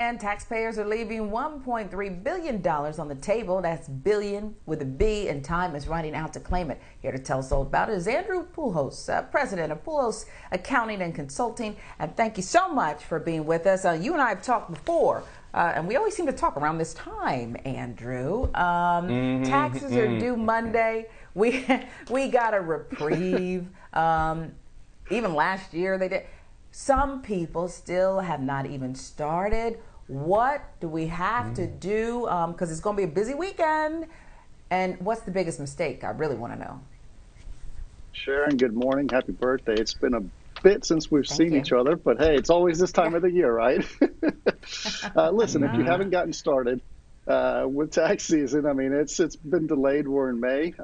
And taxpayers are leaving $1.3 billion on the table. That's billion with a B, and time is running out to claim it. Here to tell us all about it is Andrew Poulos, president of Poulos Accounting and Consulting. And thank you so much for being with us. You and I have talked before, and we always seem to talk around this time, Andrew. Taxes are due Monday. We got a reprieve. Even last year they did. Some people still have not even started. What do we have to do? Because it's going to be a busy weekend. And what's the biggest mistake? I really want to know. Sharon, good morning. Happy birthday. It's been a bit since we've seen each other, but hey, it's always this time of the year, right? Listen, if you haven't gotten started with tax season, I mean, it's been delayed. We're in May.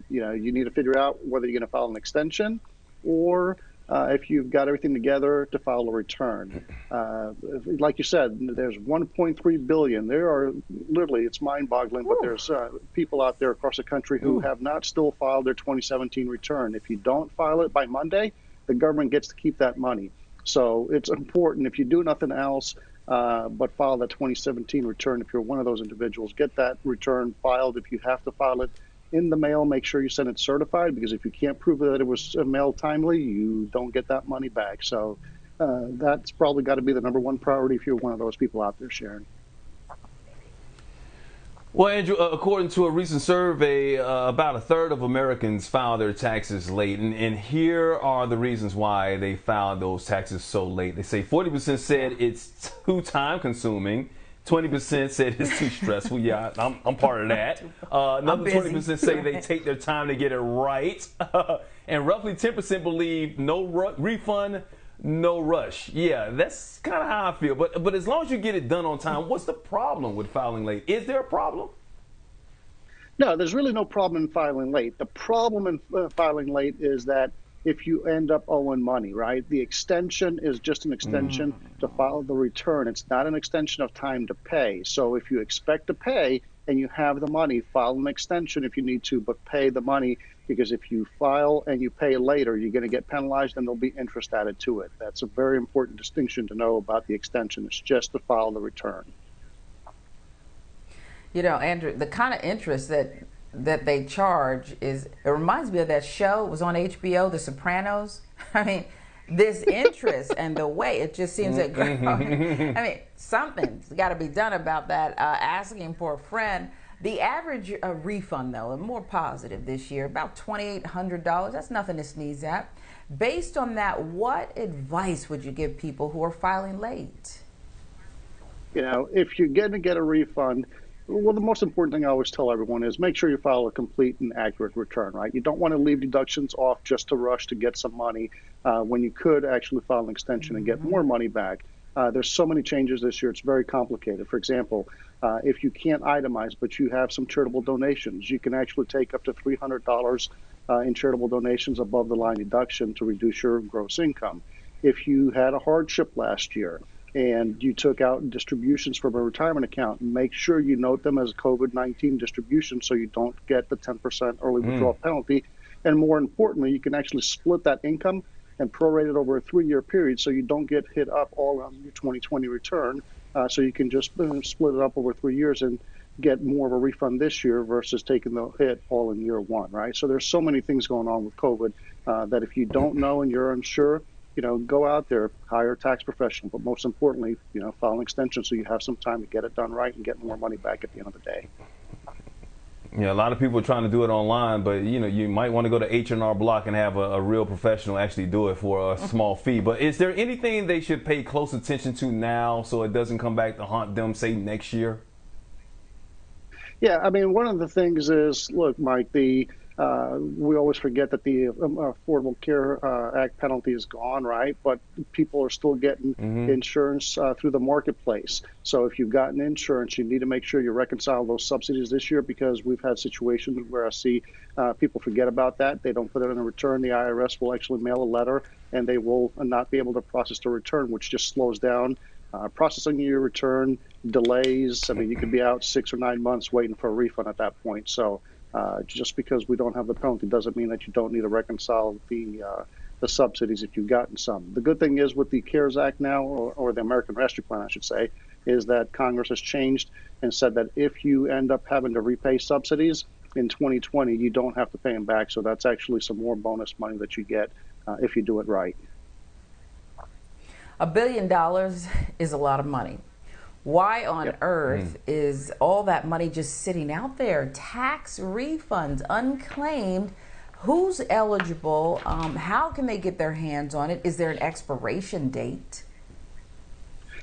You need to figure out whether you're going to file an extension or if you've got everything together to file a return. Like you said, there's 1.3 billion. There are literally, it's mind-boggling, but there's people out there across the country who have not still filed their 2017 return. If you don't file it by Monday, the government gets to keep that money. So it's important, if you do nothing else but file that 2017 return, if you're one of those individuals, get that return filed. If you have to file it in the mail, make sure you send it certified, because if you can't prove that it was mailed timely, you don't get that money back. So that's probably got to be the number one priority if you're one of those people out there, Sharon. Well, Andrew, according to a recent survey, about a third of Americans file their taxes late. And here are the reasons why they filed those taxes so late. They say 40% said it's too time consuming. 20% said it's too stressful. Yeah, I'm part of that. Another 20% say they take their time to get it right. And roughly 10% believe no refund, no rush. Yeah, that's kind of how I feel. But as long as you get it done on time, what's the problem with filing late? Is there a problem? No, there's really no problem in filing late. The problem in filing late is that if you end up owing money, right? The extension is just an extension to file the return. It's not an extension of time to pay. So if you expect to pay and you have the money, file an extension if you need to, but pay the money, because if you file and you pay later, you're going to get penalized and there'll be interest added to it. That's a very important distinction to know about the extension. It's just to file the return. You know, Andrew, the kind of interest that they charge it reminds me of that show. It was on HBO, The Sopranos. I mean, this interest and the way it just seems that, I mean, something's got to be done about that. Asking for a friend. The average refund, though, more positive this year, about $2,800. That's nothing to sneeze at. Based on that, what advice would you give people who are filing late? You know, if you're going to get a refund, well, the most important thing I always tell everyone is make sure you file a complete and accurate return, right? You don't want to leave deductions off just to rush to get some money when you could actually file an extension and get more money back. There's so many changes this year, it's very complicated. For example, if you can't itemize, but you have some charitable donations, you can actually take up to $300 in charitable donations above the line deduction to reduce your gross income. If you had a hardship last year, and you took out distributions from a retirement account, make sure you note them as COVID-19 distributions so you don't get the 10% early withdrawal penalty. And more importantly, you can actually split that income and prorate it over a 3-year period so you don't get hit up all on your 2020 return. So you can just split it up over 3 years and get more of a refund this year versus taking the hit all in year one, right? So there's so many things going on with COVID that if you don't know and you're unsure, you know, go out there, hire a tax professional, but most importantly, you know, file an extension so you have some time to get it done right and get more money back at the end of the day. Yeah, a lot of people are trying to do it online, but you know, you might want to go to H&R Block and have a real professional actually do it for a small fee. But is there anything they should pay close attention to now so it doesn't come back to haunt them, say, next year? Yeah, I mean, one of the things is, look, Mike, we always forget that the Affordable Care Act penalty is gone, right? But people are still getting insurance through the marketplace. So if you've gotten insurance, you need to make sure you reconcile those subsidies this year, because we've had situations where I see people forget about that. They don't put it in a return. The IRS will actually mail a letter, and they will not be able to process the return, which just slows down processing your return, delays. I mean, you could be out 6 or 9 months waiting for a refund at that point. So just because we don't have the penalty doesn't mean that you don't need to reconcile the subsidies if you've gotten some. The good thing is with the CARES Act now, or the American Rescue Plan, I should say, is that Congress has changed and said that if you end up having to repay subsidies in 2020, you don't have to pay them back. So that's actually some more bonus money that you get if you do it right. $1 billion is a lot of money. Why on earth is all that money just sitting out there? Tax refunds, unclaimed. Who's eligible? How can they get their hands on it? Is there an expiration date?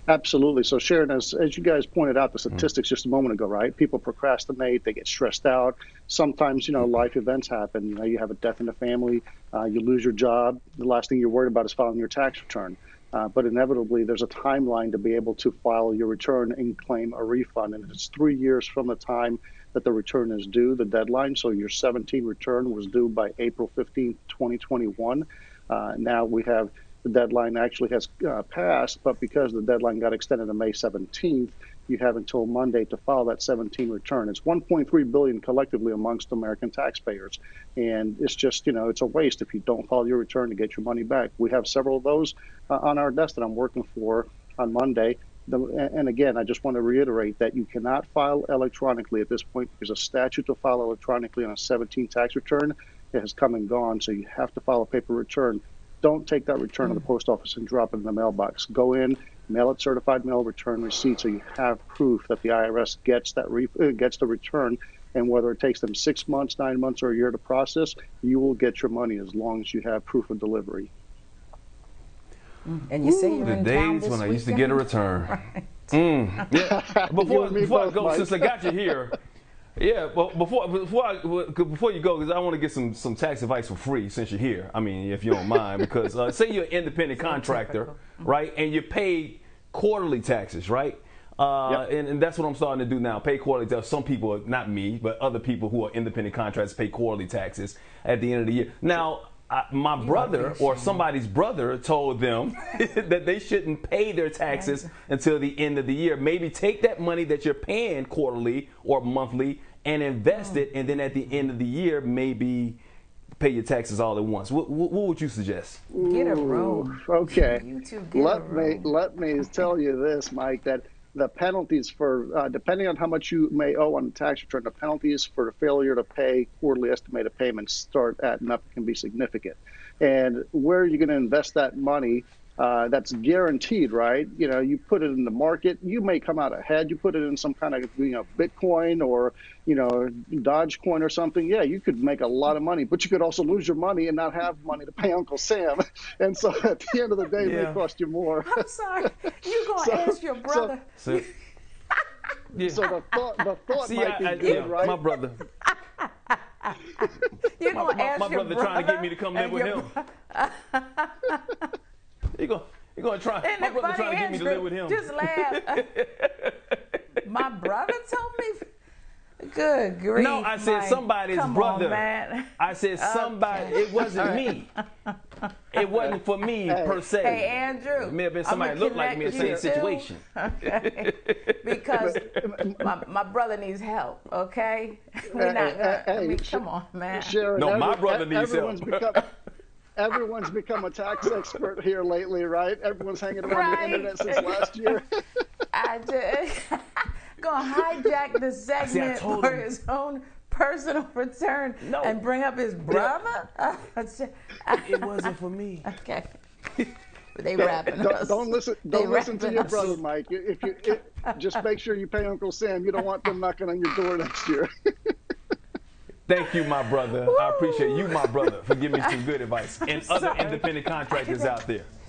Absolutely. So, Sharon, as you guys pointed out, the statistics just a moment ago, right? People procrastinate, they get stressed out. Sometimes, life events happen. You have a death in the family, you lose your job. The last thing you're worried about is filing your tax return. But inevitably, there's a timeline to be able to file your return and claim a refund. And it's 3 years from the time that the return is due, the deadline. So your 17 return was due by April 15, 2021. Now we have the deadline actually has passed, but because the deadline got extended to May 17th, you have until Monday to file that 17 return. It's $1.3 billion collectively amongst American taxpayers. And it's just, it's a waste if you don't file your return to get your money back. We have several of those on our desk that I'm working for on Monday. And again, I just want to reiterate that you cannot file electronically at this point because a statute to file electronically on a 17 tax return has come and gone. So you have to file a paper return. Don't take that return to the post office and drop it in the mailbox. Go in, mail it certified mail return receipt so you have proof that the IRS gets gets the return. And whether it takes them 6 months, 9 months, or a year to process, you will get your money as long as you have proof of delivery. And you say you're the in town days this when I used to get a return. Right. Yeah. Before I go, Mike. since I got you here. Yeah, but before you go, because I want to get some tax advice for free since you're here. I mean, if you don't mind, because say you're an independent contractor, right, and you pay quarterly taxes, right? And that's what I'm starting to do now, pay quarterly taxes. Some people, not me, but other people who are independent contractors pay quarterly taxes at the end of the year. Now, my brother or somebody's brother told them that they shouldn't pay their taxes until the end of the year. Maybe take that money that you're paying quarterly or monthly and invest it, and then at the end of the year, maybe pay your taxes all at once. What would you suggest? Get a room. Okay. You two get a room. Let me tell you this, Mike, that the penalties for, depending on how much you may owe on the tax return, the penalties for failure to pay quarterly estimated payments start adding up, can be significant. And where are you going to invest that money? That's guaranteed, right? You put it in the market, you may come out ahead. You put it in some kind of, Bitcoin or, Dogecoin or something. Yeah, you could make a lot of money, but you could also lose your money and not have money to pay Uncle Sam. And so at the end of the day, it may cost you more. I'm sorry. You're going to ask your brother. So the thought might be good, right? My brother. You're going to ask my your brother trying to get me to come live with him. He gonna try. My brother trying to get me to live with him. Just laugh. My brother told me. Good grief. No, I said Mike. somebody's Come brother. On, man. I said somebody. It wasn't me. It wasn't for me per se. Hey, Andrew. It may have been somebody that looked like me in the same situation. Okay. Because my brother needs help. Okay. We're not gonna. Come on, man. Sharon, no, my brother needs help. Everyone's become a tax expert here lately, right? Everyone's hanging around the internet since last year. I just gonna hijack the segment for his own personal return and bring up his brother. It wasn't for me. Okay. But they rapping us. Don't listen to your brother, Mike. Just make sure you pay Uncle Sam. You don't want them knocking on your door next year. Thank you, my brother. I appreciate you, my brother, for giving me some good advice. And other independent contractors out there.